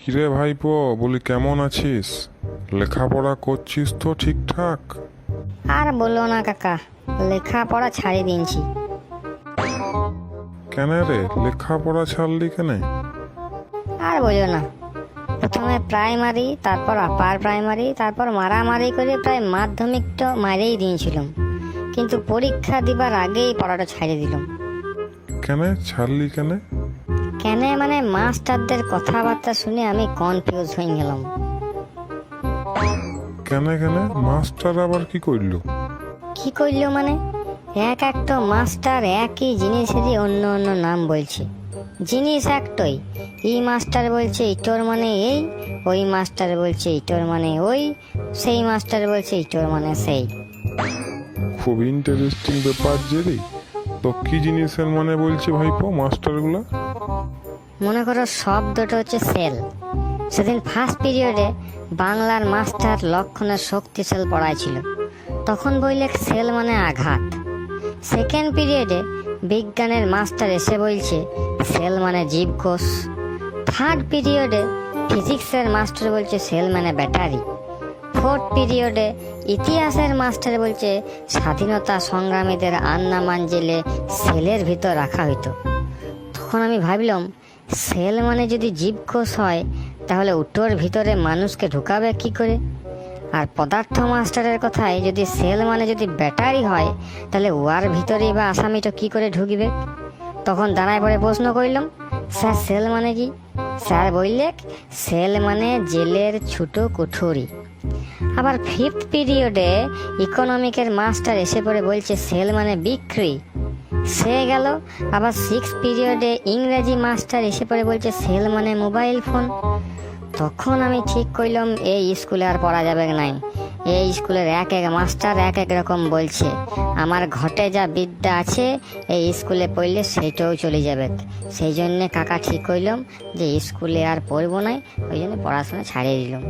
কিরে ভাইপো, বলি কেমন আছিস? লেখাপড়া করছিস তো ঠিকঠাক? আর বললো না কাকা, লেখাপড়া ছাড়ি দিনছি। কেন রে, লেখাপড়া ছাড়লি কেন? আর বললো না, প্রথমে প্রাইমারি, তারপর আপার প্রাইমারি, তারপর মারামারি করে প্রায় মাধ্যমিকটা মারেই দিয়েছিলাম, কিন্তু পরীক্ষা দিবার আগেই পড়াটা ছাড়ে দিলাম। কেন ছাড়লি কেন? কেন মানে মাস্টারদের কথাবার্তা শুনে আমি কনফিউজ হয়ে গেলাম। কেন কেন মাস্টার আবার কি করলো? কি করলো মানে, এক একটা মাস্টার একই জিনিসেরই অন্য অন্য নাম বলছে। জিনিস একটাই, এই মাস্টার বলছে ইটোর মানে এই, ওই মাস্টার বলছে ইটোর মানে ওই, সেই মাস্টার বলছে ইটোর মানে সেই। খুব ইন্টারেস্টিং ব্যাপার যে রে। তো কি জিনিসের মানে বলছে ভাইপো মাস্টারগুলা? মনে করো শব্দটা হচ্ছে সেল। সেদিন ফার্স্ট পিরিয়ডে বাংলার মাস্টার লক্ষণের শক্তিশাল পড়াইছিল, তখন বললে সেল মানে আঘাত। সেকেন্ড পিরিয়ডে বিজ্ঞানের মাস্টার এসে বলছে সেল মানে জীবকোষ। থার্ড পিরিয়ডে ফিজিক্সের মাস্টার বলছে সেল মানে ব্যাটারি। ফোর্থ পিরিয়ডে ইতিহাসের মাস্টার বলছে স্বাধীনতা সংগ্রামীদের আন্নামান জেলে সেলের ভিতর রাখা হইতো। তখন আমি ভাবলাম, সেল মানে যদি জীবকোষ হয়, তাহলে উটোর ভিতরে মানুষকে ঢুকাবে কি করে? আর পদার্থ মাস্টারের কথায় যদি সেল মানে যদি ব্যাটারি হয়, তাহলে ওয়ার ভিতরেই বা আসামিটা কি করে ঢুকবে? তখন দাঁড়ায় পড়ে প্রশ্ন করলাম, স্যার সেল মানে কি? স্যার বললে সেল মানে জেলের ছোট কুঠুরি। আবার ফিফথ পিরিয়ডে ইকোনমিকের মাস্টার এসে পড়ে বলছে সেল মানে বিক্রি। সে গেল। আবার সিক্স পিরিয়ডে ইংরেজি মাস্টার এসে পড়ে বলছে সেল মানে মোবাইল ফোন। তখন আমি ঠিক করলাম এই স্কুলে আর পড়া যাবে নাই। এই স্কুলের এক এক মাস্টার এক এক রকম বলছে, আমার ঘটে যা বিদ্যা আছে এই স্কুলে পড়লে সেটাও চলে যাবে। সেই জন্যে কাকা ঠিক করলাম যে স্কুলে আর পড়বো নাই, ওই জন্য পড়াশোনা ছাড়িয়ে দিলাম।